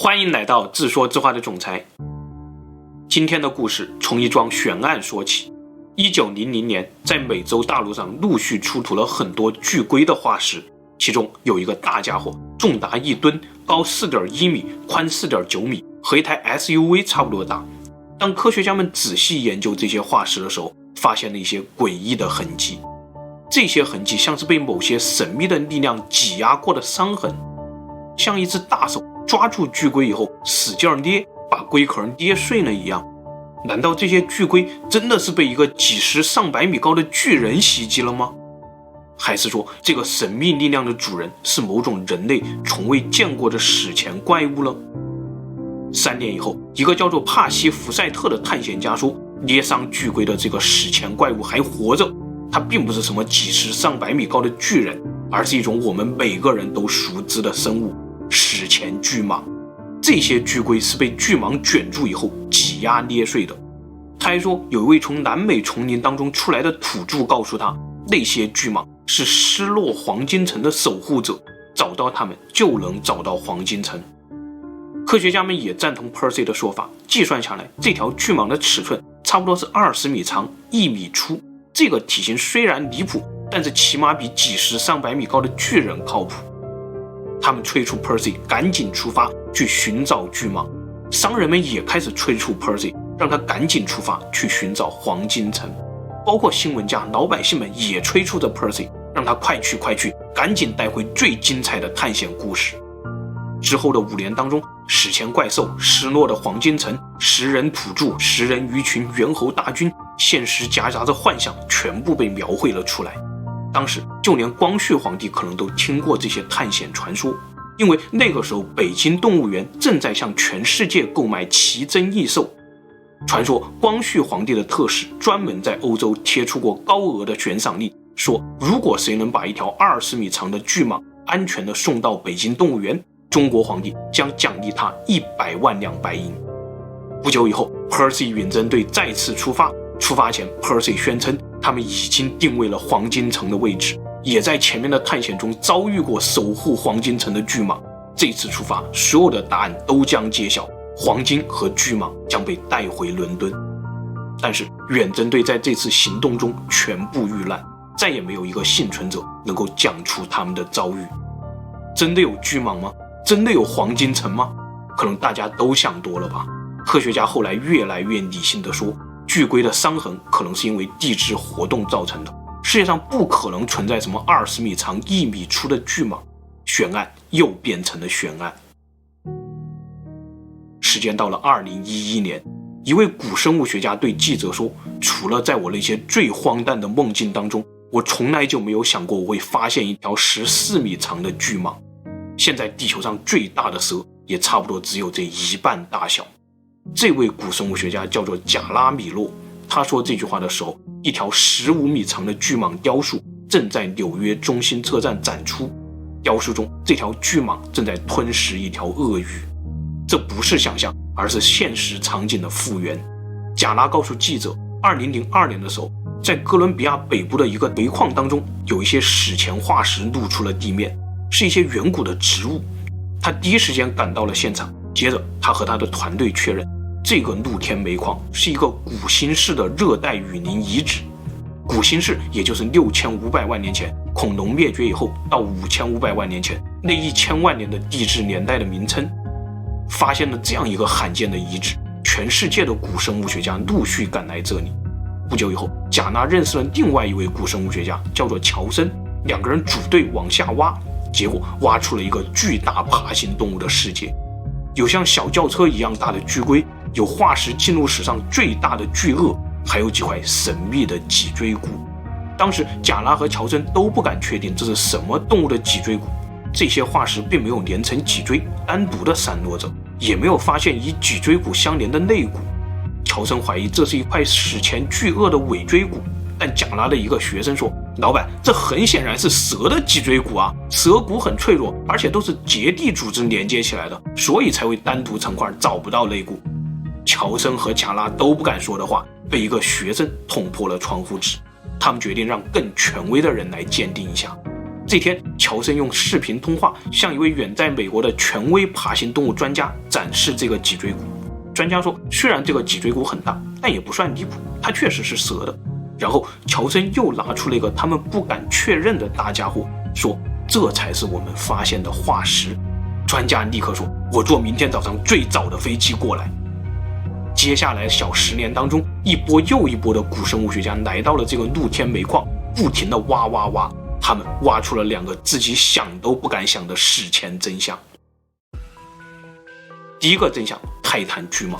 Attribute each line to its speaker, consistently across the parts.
Speaker 1: 欢迎来到自说自话的总裁。今天的故事从一桩悬案说起。1900年，在美洲大陆上陆续出土了很多巨龟的化石，其中有一个大家伙，重达1吨，高4.1米，宽4.9米，和一台 SUV 差不多大。当科学家们仔细研究这些化石的时候，发现了一些诡异的痕迹。这些痕迹像是被某些神秘的力量挤压过的伤痕，像一只大手抓住巨龟以后使劲捏，把龟壳捏碎了一样。难道这些巨龟真的是被一个几十上百米高的巨人袭击了吗？还是说这个神秘力量的主人是某种人类从未见过的史前怪物了？3年以后，一个叫做帕西福塞特的探险家说，捏伤巨龟的这个史前怪物还活着，它并不是什么几十上百米高的巨人，而是一种我们每个人都熟知的生物——史前巨蟒。这些巨龟是被巨蟒卷住以后挤压捏碎的。他还说，有一位从南美丛林当中出来的土著告诉他，那些巨蟒是失落黄金城的守护者，找到他们就能找到黄金城。科学家们也赞同 Percy 的说法，计算下来，这条巨蟒的尺寸差不多是20米长，1米粗。这个体型虽然离谱，但是起码比几十上百米高的巨人靠谱。他们催促 Percy 赶紧出发去寻找巨蟒，商人们也开始催促 Percy， 让他赶紧出发去寻找黄金城。包括新闻家、老百姓们也催促着 Percy， 让他快去，赶紧带回最精彩的探险故事。之后的5年当中，史前怪兽、失落的黄金城、食人土著、食人鱼群、猿猴大军，现实夹杂着幻想，全部被描绘了出来。当时就连光绪皇帝可能都听过这些探险传说，因为那个时候北京动物园正在向全世界购买奇珍异兽。传说光绪皇帝的特使专门在欧洲贴出过高额的悬赏令，说如果谁能把一条20米长的巨蟒安全地送到北京动物园，中国皇帝将奖励他100万两白银。不久以后， Percy 远征队再次出发。出发前 Percy 宣称他们已经定位了黄金城的位置，也在前面的探险中遭遇过守护黄金城的巨蟒。这次出发，所有的答案都将揭晓，黄金和巨蟒将被带回伦敦。但是远征队在这次行动中全部遇难，再也没有一个幸存者能够讲出他们的遭遇。真的有巨蟒吗？真的有黄金城吗？可能大家都想多了吧。科学家后来越来越理性地说，巨龟的伤痕可能是因为地质活动造成的，世界上不可能存在什么20米长1米粗的巨蟒。悬案又变成了悬案。时间到了2011年，一位古生物学家对记者说，除了在我那些最荒诞的梦境当中，我从来就没有想过我会发现一条14米长的巨蟒。现在地球上最大的蛇也差不多只有这一半大小。这位古生物学家叫做贾拉米洛，他说这句话的时候，一条15米长的巨蟒雕塑正在纽约中心车站展出。雕塑中，这条巨蟒正在吞食一条鳄鱼。这不是想象，而是现实场景的复原。贾拉告诉记者，2002年的时候，在哥伦比亚北部的一个煤矿当中，有一些史前化石露出了地面，是一些远古的植物。他第一时间赶到了现场，接着他和他的团队确认，这个露天煤矿是一个古新世的热带雨林遗址。古新世也就是6500万年前恐龙灭绝以后到5500万年前那1000万年的地质年代的名称。发现了这样一个罕见的遗址，全世界的古生物学家陆续赶来这里。不久以后，贾纳认识了另外一位古生物学家，叫做乔森，两个人组队往下挖，结果挖出了一个巨大爬行动物的世界，有像小轿车一样大的巨龟，有化石记录史上最大的巨鳄，还有几块神秘的脊椎骨。当时贾拉和乔森都不敢确定这是什么动物的脊椎骨，这些化石并没有连成脊椎单独的散落着，也没有发现与脊椎骨相连的肋骨。乔森怀疑这是一块史前巨鳄的尾椎骨，但贾拉的一个学生说，老板，这很显然是蛇的脊椎骨啊，蛇骨很脆弱，而且都是结缔组织连接起来的，所以才会单独成块，找不到肋骨。乔森和贾拉都不敢说的话，被一个学生捅破了窗户纸。他们决定让更权威的人来鉴定一下。这天，乔森用视频通话向一位远在美国的权威爬行动物专家展示这个脊椎骨。专家说，虽然这个脊椎骨很大，但也不算离谱，它确实是蛇的。然后乔森又拿出了一个他们不敢确认的大家伙，说这才是我们发现的化石。专家立刻说，我坐明天早上最早的飞机过来。接下来小10年当中，一波又一波的古生物学家来到了这个露天煤矿，不停地挖，他们挖出了2个自己想都不敢想的史前真相。第一个真相，泰坦巨蟒。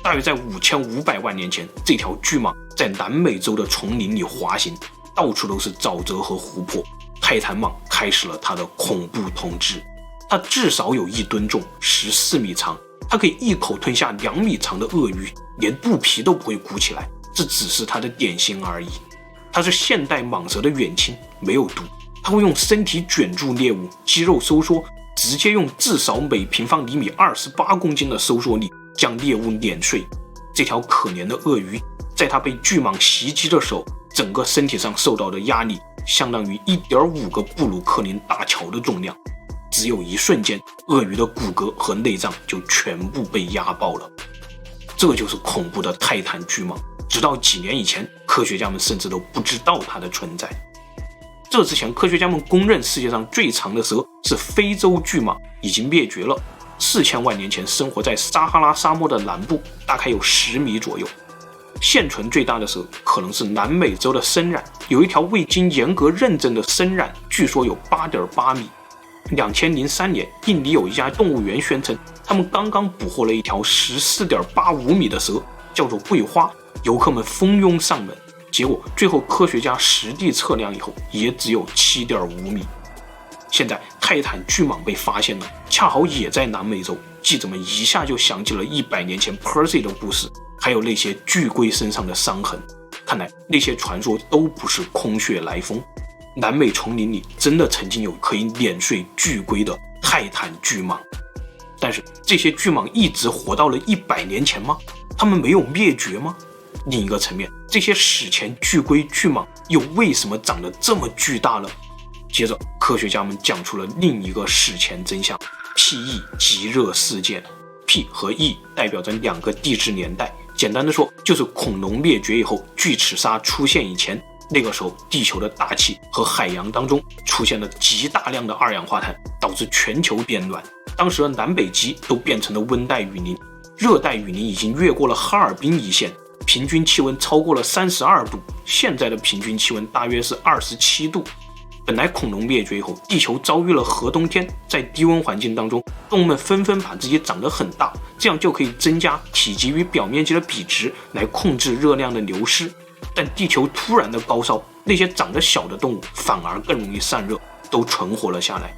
Speaker 1: 大约在5500万年前，这条巨蟒在南美洲的丛林里滑行，到处都是沼泽和湖泊。泰坦蟒开始了它的恐怖统治。它至少有1吨重，14米长，它可以一口吞下2米长的鳄鱼，连肚皮都不会鼓起来，这只是它的点心而已。它是现代蟒蛇的远亲，没有毒，它会用身体卷住猎物，肌肉收缩，直接用至少每平方厘米28公斤的收缩力将猎物碾碎。这条可怜的鳄鱼，在它被巨蟒袭击的时候，整个身体上受到的压力相当于1.5个布鲁克林大桥的重量。只有一瞬间，鳄鱼的骨骼和内脏就全部被压爆了。这就是恐怖的泰坦巨蟒，直到几年以前，科学家们甚至都不知道它的存在。这之前，科学家们公认世界上最长的蛇是非洲巨蟒，已经灭绝了。4000万年前生活在撒哈拉沙漠的南部，大概有10米左右。现存最大的蛇可能是南美洲的深蚺，有一条未经严格认证的深蚺，据说有8.8米。2003年，印尼有一家动物园宣称，他们刚刚捕获了一条14.85米的蛇，叫做桂花。游客们蜂拥上门，结果最后科学家实地测量以后，也只有7.5米。现在泰坦巨蟒被发现了，恰好也在南美洲。记者们一下就想起了100年前 Percy 的故事，还有那些巨龟身上的伤痕。看来那些传说都不是空穴来风。南美丛林里真的曾经有可以碾碎巨龟的泰坦巨蟒。但是这些巨蟒一直活到了100年前吗？它们没有灭绝吗？另一个层面，这些史前巨龟巨蟒又为什么长得这么巨大呢？接着科学家们讲出了另一个史前真相， P-E 极热事件。 P 和 E 代表着2个地质年代，简单的说就是恐龙灭绝以后，巨齿鲨出现以前，那个时候地球的大气和海洋当中出现了极大量的二氧化碳，导致全球变暖。当时的南北极都变成了温带雨林，热带雨林已经越过了哈尔滨一线，平均气温超过了32度，现在的平均气温大约是27度。本来恐龙灭绝以后，地球遭遇了核冬天，在低温环境当中，动物们纷纷把自己长得很大，这样就可以增加体积与表面积的比值，来控制热量的流失。但地球突然的高烧，那些长得小的动物反而更容易散热，都存活了下来。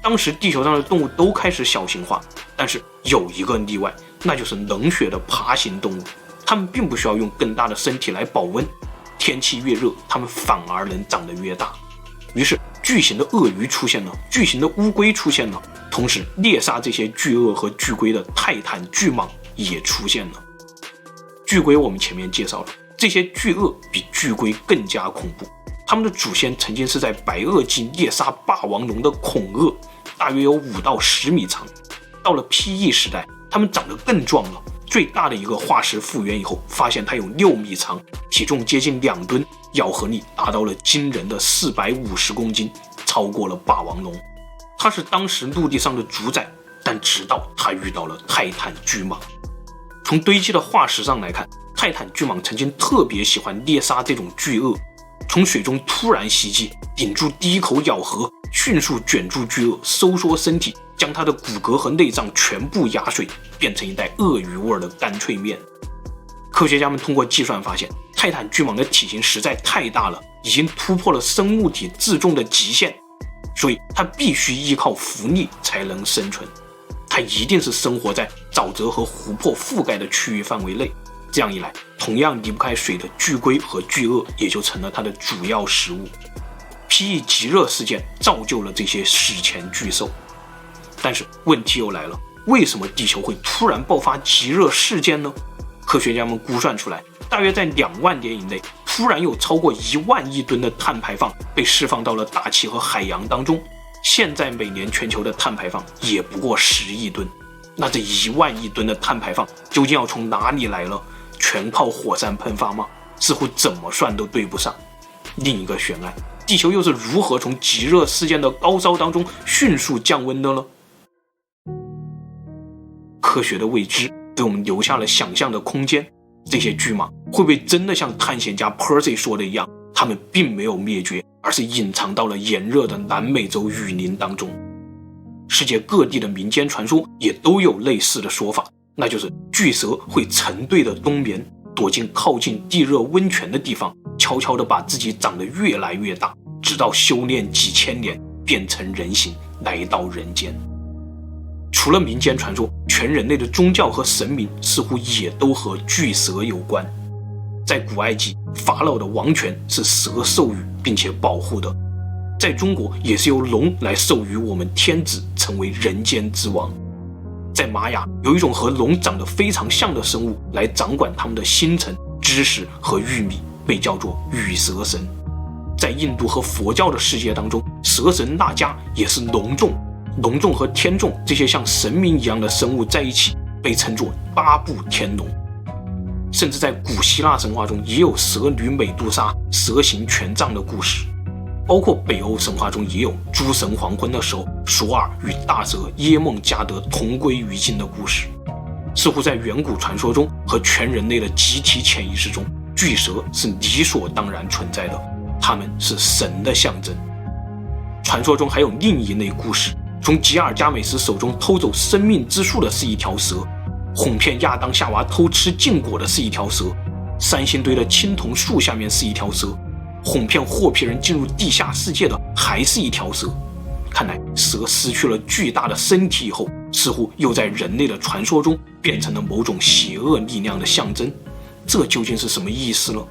Speaker 1: 当时地球上的动物都开始小型化，但是有一个例外，那就是冷血的爬行动物。它们并不需要用更大的身体来保温，天气越热，它们反而能长得越大。于是巨型的鳄鱼出现了，巨型的乌龟出现了，同时猎杀这些巨鳄和巨龟的泰坦巨蟒也出现了。巨龟我们前面介绍了，这些巨鳄比巨龟更加恐怖，它们的祖先曾经是在白垩纪猎杀霸王龙的恐鳄，大约有5到10米长。到了 P-E 时代，它们长得更壮了，最大的一个化石复原以后，发现它有6米长，体重接近2吨，咬合力达到了惊人的450公斤，超过了霸王龙。它是当时陆地上的主宰，但直到它遇到了泰坦巨蟒。从堆积的化石上来看，泰坦巨蟒曾经特别喜欢猎杀这种巨鳄，从水中突然袭击，顶住第一口咬合，迅速卷住巨鳄，收缩身体，将它的骨骼和内脏全部压碎，变成一袋鳄鱼味的干脆面。科学家们通过计算发现，泰坦巨蟒的体型实在太大了，已经突破了生物体自重的极限，所以它必须依靠浮力才能生存。它一定是生活在沼泽和湖泊覆盖的区域范围内，这样一来，同样离不开水的巨龟和巨鳄也就成了它的主要食物。P-E 极热事件造就了这些史前巨兽。但是问题又来了，为什么地球会突然爆发极热事件呢？科学家们估算出来，大约在2万年以内，突突然有超过1万亿吨的碳排放被释放到了大气和海洋当中。现在每年全球的碳排放也不过10亿吨，那这1万亿吨的碳排放究竟要从哪里来了？全靠火山喷发吗？似乎怎么算都对不上。另一个悬案，地球又是如何从极热事件的高烧当中迅速降温的呢？科学的未知给我们留下了想象的空间。这些巨蟒会不会真的像探险家 Percy 说的一样，它们并没有灭绝，而是隐藏到了炎热的南美洲雨林当中？世界各地的民间传说也都有类似的说法，那就是巨蛇会成对的冬眠，躲进靠近地热温泉的地方，悄悄地把自己长得越来越大，直到修炼几千年变成人形来到人间。除了民间传说，全人类的宗教和神明似乎也都和巨蛇有关。在古埃及，法老的王权是蛇授予并且保护的，在中国也是由龙来授予我们天子，成为人间之王。在玛雅，有一种和龙长得非常像的生物来掌管他们的星辰、知识和玉米，被叫做羽蛇神。在印度和佛教的世界当中，蛇神那迦也是龙众，龙众和天众这些像神明一样的生物在一起，被称作8部天龙。甚至在古希腊神话中也有蛇女美杜莎蛇形权杖的故事，包括北欧神话中也有诸神黄昏的时候，索尔与大蛇耶梦加德同归于尽的故事。似乎在远古传说中和全人类的集体潜意识中，巨蛇是理所当然存在的，它们是神的象征。传说中还有另一类故事，从吉尔加美什手中偷走生命之树的是一条蛇，哄骗亚当夏娃偷吃禁果的是一条蛇，三星堆的青铜树下面是一条蛇，哄骗霍皮人进入地下世界的还是一条蛇。看来蛇失去了巨大的身体以后，似乎又在人类的传说中变成了某种邪恶力量的象征，这究竟是什么意思呢？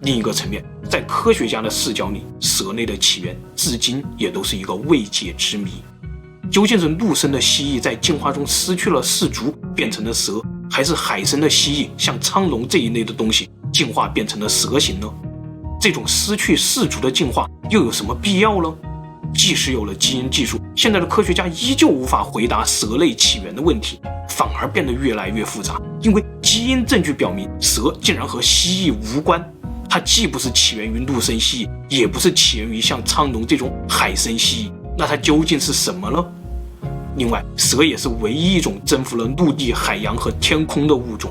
Speaker 1: 另一个层面，在科学家的视角里，蛇类的起源至今也都是一个未解之谜。究竟是陆生的蜥蜴在进化中失去了四足变成了蛇，还是海生的蜥蜴像苍龙这一类的东西进化变成了蛇形呢？这种失去四足的进化又有什么必要呢？即使有了基因技术，现在的科学家依旧无法回答蛇类起源的问题，反而变得越来越复杂。因为基因证据表明，蛇竟然和蜥蜴无关，它既不是起源于陆生蜥蜴，也不是起源于像苍龙这种海生蜥蜴，那它究竟是什么呢？另外，蛇也是唯一一种征服了陆地、海洋和天空的物种。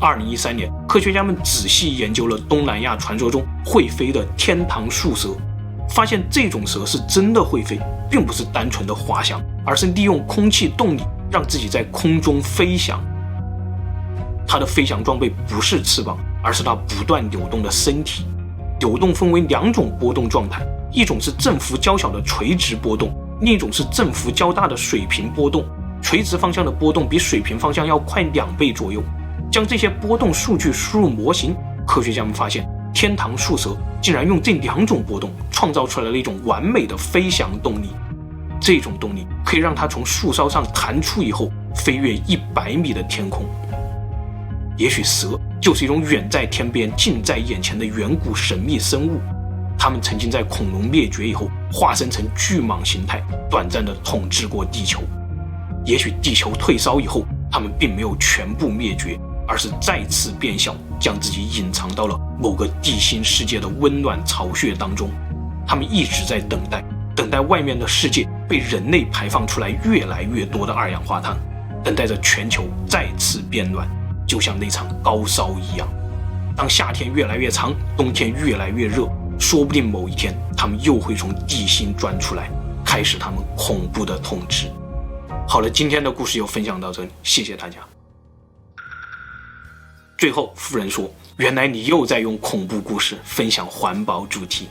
Speaker 1: 2013年，科学家们仔细研究了东南亚传说中会飞的天堂树蛇，发现这种蛇是真的会飞，并不是单纯的滑翔，而是利用空气动力让自己在空中飞翔。它的飞翔装备不是翅膀，而是它不断流动的身体。流动分为2种波动状态，一种是振幅较小的垂直波动，另一种是振幅较大的水平波动。垂直方向的波动比水平方向要快2倍左右。将这些波动数据输入模型，科学家们发现天堂树蛇竟然用这2种波动创造出来了一种完美的飞翔动力。这种动力可以让它从树梢上弹出以后飞越100米的天空。也许蛇就是一种远在天边近在眼前的远古神秘生物，它们曾经在恐龙灭绝以后化身成巨蟒形态，短暂地统治过地球。也许地球退烧以后，它们并没有全部灭绝，而是再次变小，将自己隐藏到了某个地心世界的温暖巢穴当中。它们一直在等待外面的世界被人类排放出来越来越多的二氧化碳，等待着全球再次变暖，就像那场高烧一样。当夏天越来越长，冬天越来越热，说不定某一天它们又会从地心钻出来，开始他们恐怖的统治。好了，今天的故事就分享到这里，谢谢大家。最后，夫人说：“原来你又在用恐怖故事分享环保主题。”